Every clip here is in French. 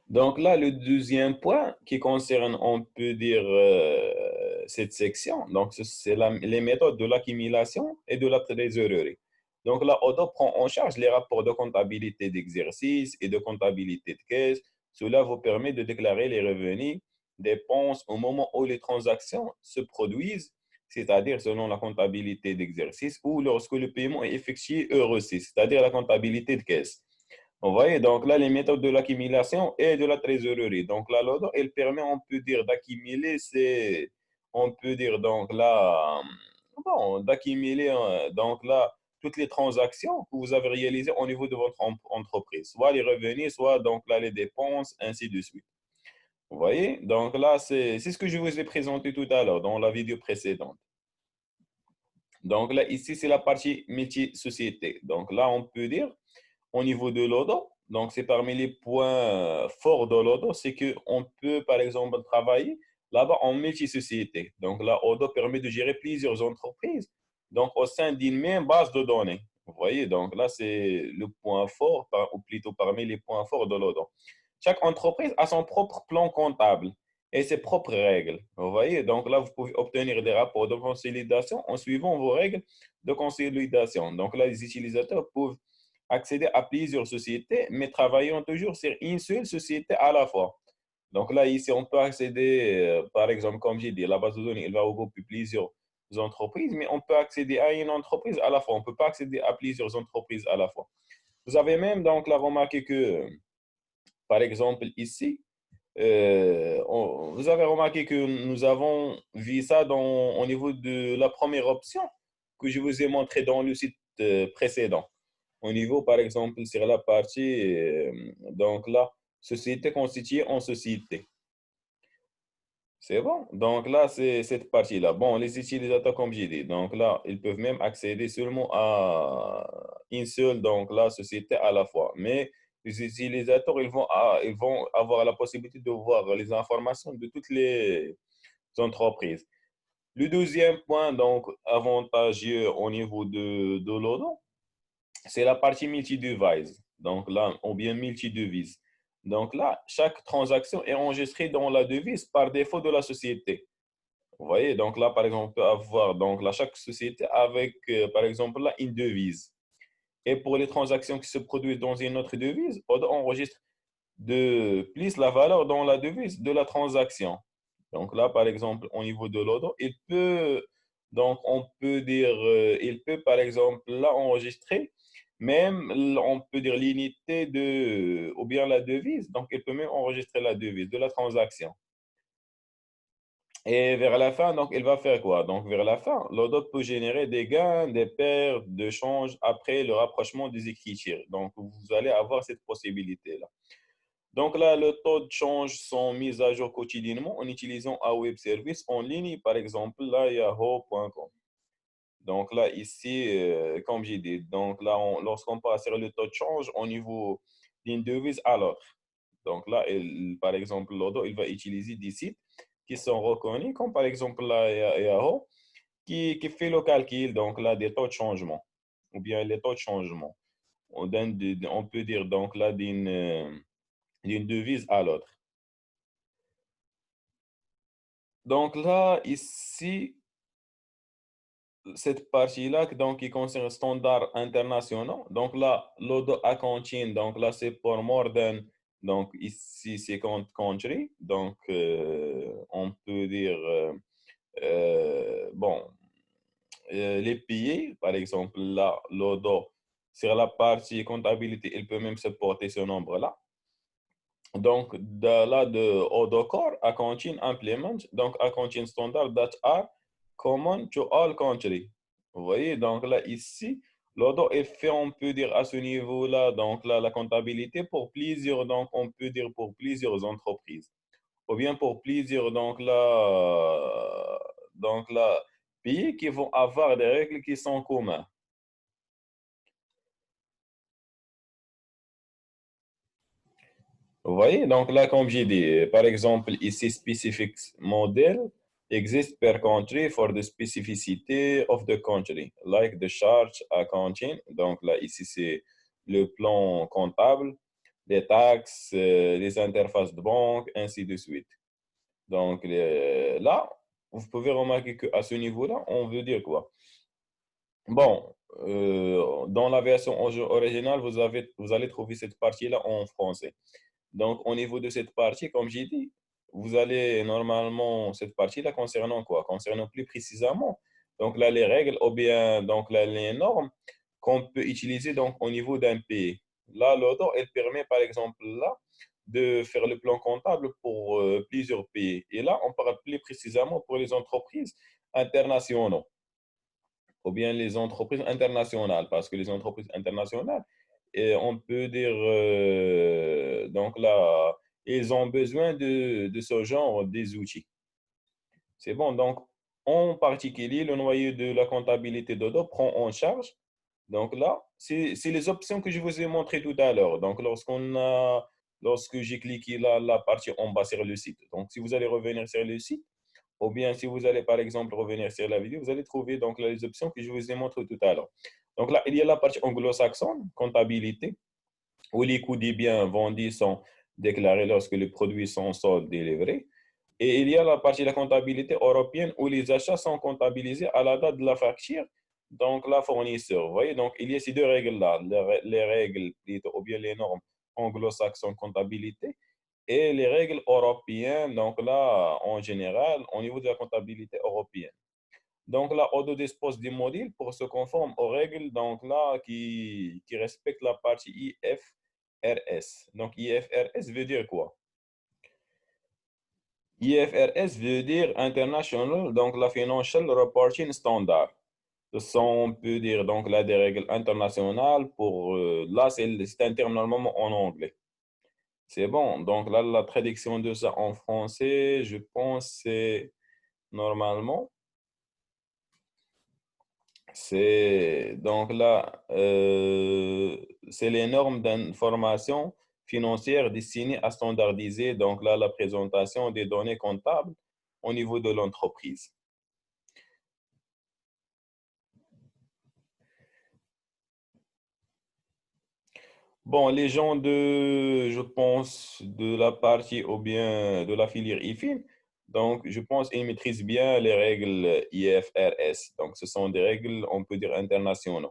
Donc là, le deuxième point qui concerne, on peut dire, cette section, donc c'est les méthodes de l'accumulation et de la trésorerie. Donc là, Odo prend en charge les rapports de comptabilité d'exercice et de comptabilité de caisse. Cela vous permet de déclarer les revenus, dépenses au moment où les transactions se produisent, c'est-à-dire selon la comptabilité d'exercice ou lorsque le paiement est effectué et reçu, c'est-à-dire la comptabilité de caisse. Vous voyez, donc là, les méthodes de l'accumulation et de la trésorerie. Donc là, l'ordre, elle permet, on peut dire, d'accumuler on peut dire, donc là, bon, d'accumuler, donc là, toutes les transactions que vous avez réalisées au niveau de votre entreprise, soit les revenus, soit donc là, les dépenses, ainsi de suite. Vous voyez, donc là, c'est ce que je vous ai présenté tout à l'heure dans la vidéo précédente. Donc là, ici, c'est la partie multi-société. Donc là, on peut dire, au niveau de l'ODO. Donc, c'est parmi les points forts de l'ODO, c'est qu'on peut, par exemple, travailler là-bas en multi-société. Donc, là, ODO permet de gérer plusieurs entreprises, donc au sein d'une même base de données. Vous voyez, donc là, c'est le point fort, ou plutôt parmi les points forts de l'ODO. Chaque entreprise a son propre plan comptable et ses propres règles. Vous voyez, donc là, vous pouvez obtenir des rapports de consolidation en suivant vos règles de consolidation. Donc là, les utilisateurs peuvent accéder à plusieurs sociétés, mais travaillant toujours sur une seule société à la fois. Donc là, ici, on peut accéder, par exemple, comme j'ai dit, la base de données, elle va regrouper plusieurs entreprises, mais on peut accéder à une entreprise à la fois. On ne peut pas accéder à plusieurs entreprises à la fois. Vous avez même donc là remarqué que, par exemple, ici, vous avez remarqué que nous avons vu ça au niveau de la première option que je vous ai montré dans le site précédent. Au niveau, par exemple, sur la partie, donc là, société constituée en société. C'est bon. Donc là, c'est cette partie-là. Bon, les utilisateurs, comme j'ai dit, donc là, ils peuvent même accéder seulement à une seule, donc la société à la fois. Mais les utilisateurs, ils vont avoir la possibilité de voir les informations de toutes les entreprises. Le deuxième point, donc, avantageux au niveau de l'ODO, c'est la partie multi-device. Donc là, ou bien multi-devise. Donc là, chaque transaction est enregistrée dans la devise par défaut de la société. Vous voyez, donc là, par exemple, on peut avoir donc là, chaque société avec, par exemple, là, une devise. Et pour les transactions qui se produisent dans une autre devise, on enregistre de plus la valeur dans la devise de la transaction. Donc là, par exemple, au niveau de l'ordre, donc on peut dire, il peut, par exemple, là, enregistrer même, on peut dire l'unité ou bien la devise. Donc, il peut même enregistrer la devise de la transaction. Et vers la fin, donc, il va faire quoi? Donc, vers la fin, l'ordre peut générer des gains, des pertes de change après le rapprochement des écritures. Donc, vous allez avoir cette possibilité-là. Donc là, le taux de change sont mis à jour quotidiennement en utilisant un web service en ligne, par exemple, là, yahoo.com. Donc là, ici, comme j'ai dit, donc là, lorsqu'on passe sur le taux de change au niveau d'une devise à l'autre. Donc là, par exemple, l'autre, il va utiliser des sites qui sont reconnus, comme par exemple là, Yahoo, qui fait le calcul, donc là, des taux de changement, ou bien les taux de changement. On peut dire donc là d'une devise à l'autre. Donc là, ici, cette partie-là, donc, qui concerne standards internationaux. Donc là, l'auto accounting, donc là, c'est pour more than, donc ici, c'est country. Donc, on peut dire, bon, les pays, par exemple, là, l'auto, sur la partie comptabilité, il peut même supporter ce nombre-là. Donc, là, de Odocore, accounting implement, donc accounting standard that are common to all countries. Vous voyez, donc là, ici, l'Odo est fait, on peut dire, à ce niveau-là, donc là, la comptabilité pour plusieurs, donc on peut dire pour plusieurs entreprises, ou bien pour plusieurs, donc là, pays qui vont avoir des règles qui sont communes. Vous voyez, donc là, comme j'ai dit, par exemple, ici, specific model exist per country for the specificity of the country, like the charge accounting. Donc là, ici, c'est le plan comptable. les taxes, les interfaces de banque, ainsi de suite. Donc là, vous pouvez remarquer qu'à ce niveau-là, on veut dire quoi? Bon, dans la version originale, vous allez trouver cette partie-là en français. Donc, au niveau de cette partie, comme j'ai dit, vous allez normalement, cette partie-là concernant quoi? Concernant plus précisément, donc là, les règles ou bien donc là, les normes qu'on peut utiliser donc au niveau d'un pays. Là, l'ODO, elle permet par exemple là de faire le plan comptable pour plusieurs pays. Et là, on parle plus précisément pour les entreprises internationales ou bien les entreprises internationales, parce que les entreprises internationales, on peut dire, donc là, ils ont besoin de ce genre des outils. C'est bon, donc en particulier, le noyau de la comptabilité Dodo prend en charge. Donc là, c'est les options que je vous ai montrées tout à l'heure. Donc lorsque j'ai cliqué là, la partie en bas sur le site. Donc si vous allez revenir sur le site, ou bien, si vous allez, par exemple, revenir sur la vidéo, vous allez trouver donc là, les options que je vous ai montrées tout à l'heure. Donc là, il y a la partie anglo-saxonne, comptabilité, où les coûts des biens vendus sont déclarés lorsque les produits sont soldés et livrés. Et il y a la partie de la comptabilité européenne où les achats sont comptabilisés à la date de la facture, donc la fournisseur. Vous voyez, donc il y a ces deux règles-là, les règles ou bien les normes anglo-saxonnes comptabilité et les règles européennes, donc là, en général, au niveau de la comptabilité européenne. Donc là, Odoo dispose des modules pour se conformer aux règles, donc là, qui respectent la partie IFRS. Donc IFRS veut dire quoi? IFRS veut dire International, donc la Financial Reporting Standard. Ce sont, on peut dire, donc là, des règles internationales pour, là, c'est un terme normalement en anglais. C'est bon. Donc là, la traduction de ça en français, je pense, c'est normalement, c'est donc là, c'est les normes d'information financière destinées à standardiser donc là la présentation des données comptables au niveau de l'entreprise. Bon, les gens je pense, de la partie ou bien de la filière IFIN, donc je pense qu'ils maîtrisent bien les règles IFRS. Donc, ce sont des règles, on peut dire, internationales.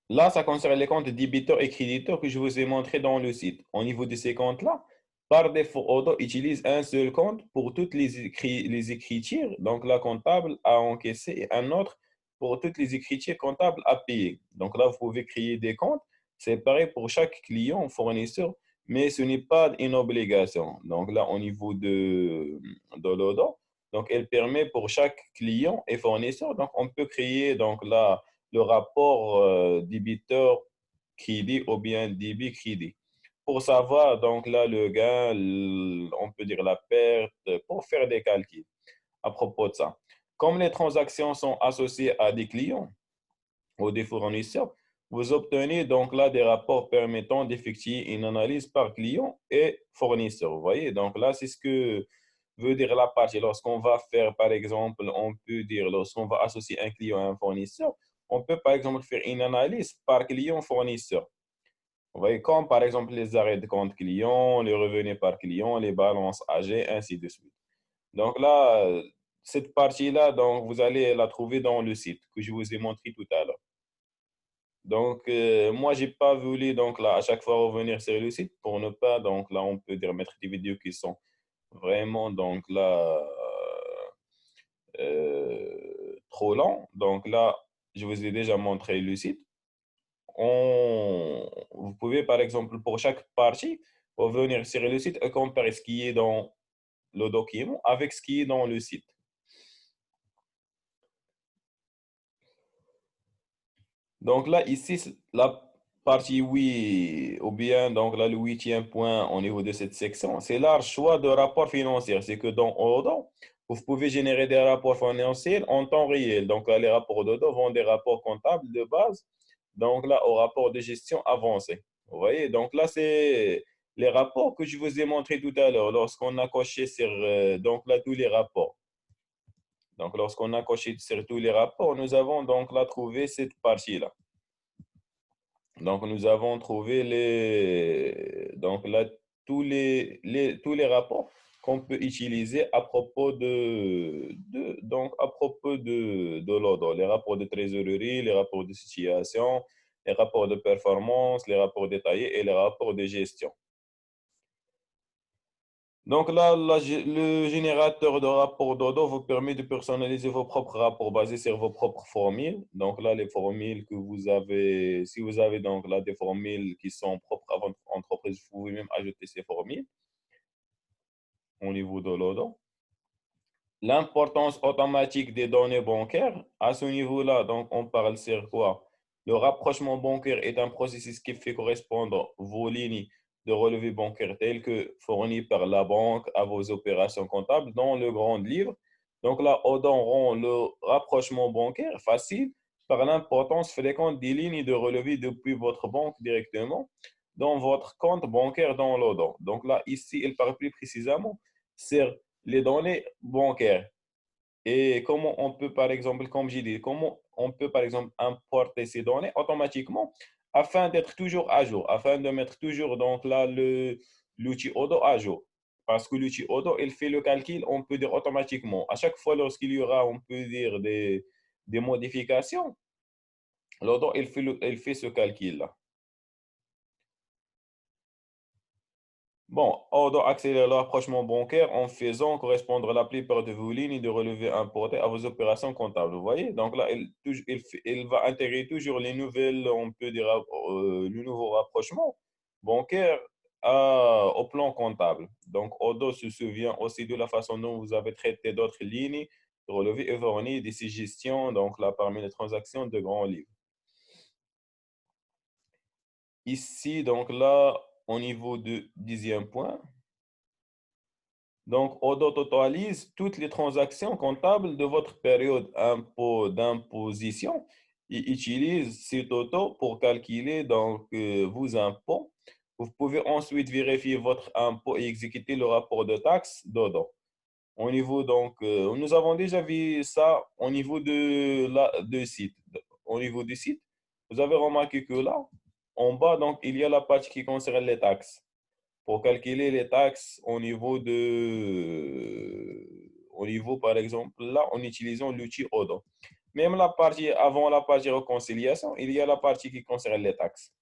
Là, ça concerne les comptes débiteurs et créditeurs que je vous ai montrés dans le site. Au niveau de ces comptes-là, par défaut, Odoo utilise un seul compte pour toutes les écritures, donc la comptable à encaisser, et un autre pour toutes les écritures comptables à payer. Donc là, vous pouvez créer des comptes séparés pour chaque client, fournisseur, mais ce n'est pas une obligation. Donc là, au niveau de l'Odoo, donc elle permet pour chaque client et fournisseur, donc on peut créer donc là le rapport débiteur crédit ou bien débit crédit. Pour savoir donc là le gain, on peut dire la perte, pour faire des calculs à propos de ça. Comme les transactions sont associées à des clients ou des fournisseurs, vous obtenez donc là des rapports permettant d'effectuer une analyse par client et fournisseur. Vous voyez, donc là, c'est ce que veut dire la partie. Lorsqu'on va faire, par exemple, on peut dire, lorsqu'on va associer un client à un fournisseur, on peut, par exemple, faire une analyse par client-fournisseur. Vous voyez, comme par exemple les arrêts de compte client, les revenus par client, les balances âgées, ainsi de suite. Donc là, cette partie-là, donc, vous allez la trouver dans le site que je vous ai montré tout à l'heure. Donc, moi, j'ai pas voulu, donc là, à chaque fois revenir sur le site pour ne pas, donc là, on peut dire mettre des vidéos qui sont vraiment, donc là, trop lents. Donc là, je vous ai déjà montré le site. Vous pouvez, par exemple, pour chaque partie, revenir sur le site et comparer ce qui est dans le document avec ce qui est dans le site. Donc là, ici, la partie oui, ou bien donc là, le huitième point au niveau de cette section, c'est large choix de rapports financiers. C'est que dans Odoo, vous pouvez générer des rapports financiers en temps réel. Donc là, les rapports d'Odoo vont des rapports comptables de base, donc là, au rapport de gestion avancé. Vous voyez, donc là, c'est les rapports que je vous ai montrés tout à l'heure lorsqu'on a coché sur donc là, tous les rapports. Donc, lorsqu'on a coché sur tous les rapports, nous avons donc là trouvé cette partie-là. Donc, nous avons trouvé donc là, tous les rapports qu'on peut utiliser à propos donc à propos de l'ordre. Les rapports de trésorerie, les rapports de situation, les rapports de performance, les rapports détaillés et les rapports de gestion. Donc là, le générateur de rapports Dodo vous permet de personnaliser vos propres rapports basés sur vos propres formules. Donc là, les formules que vous avez, si vous avez donc là des formules qui sont propres à votre entreprise, vous pouvez même ajouter ces formules au niveau de Dodo. L'importance automatique des données bancaires, à ce niveau-là, donc on parle sur quoi? Le rapprochement bancaire est un processus qui fait correspondre vos lignes de relevé bancaire telles que fournies par la banque à vos opérations comptables dans le grand livre. Donc là, Odon rend le rapprochement bancaire facile par l'importance fréquente des lignes de relevé depuis votre banque directement dans votre compte bancaire dans l'Odon. Donc là, ici, il parle plus précisément sur les données bancaires. Et comment on peut, par exemple, comme j'ai dit, comment on peut, par exemple, importer ces données automatiquement afin d'être toujours à jour, afin de mettre toujours donc là l'outil Odo à jour. Parce que l'outil Odo, il fait le calcul, on peut dire automatiquement. À chaque fois, lorsqu'il y aura, on peut dire des modifications, l'Odo, il fait ce calcul-là. Bon, on doit accélérer le rapprochement bancaire en faisant correspondre la plupart de vos lignes de relevé importées à vos opérations comptables. Vous voyez? Donc là, il va intégrer toujours les nouvelles, on peut dire, le nouveau rapprochement bancaire au plan comptable. Donc, Odo se souvient aussi de la façon dont vous avez traité d'autres lignes de relevé et fourni des suggestions, donc là, parmi les transactions de grands livres. Ici, donc là, au niveau du 10e point, donc, Odo totalise toutes les transactions comptables de votre période d'imposition et utilise cet auto pour calculer donc, vos impôts. Vous pouvez ensuite vérifier votre impôt et exécuter le rapport de taxe d'Odo. Au niveau donc, nous avons déjà vu ça au niveau de site. Au niveau du site, vous avez remarqué que là, en bas, donc, il y a la page qui concerne les taxes pour calculer les taxes au niveau, par exemple, là, en utilisant l'outil Odo. Même la partie, avant la partie réconciliation, il y a la partie qui concerne les taxes.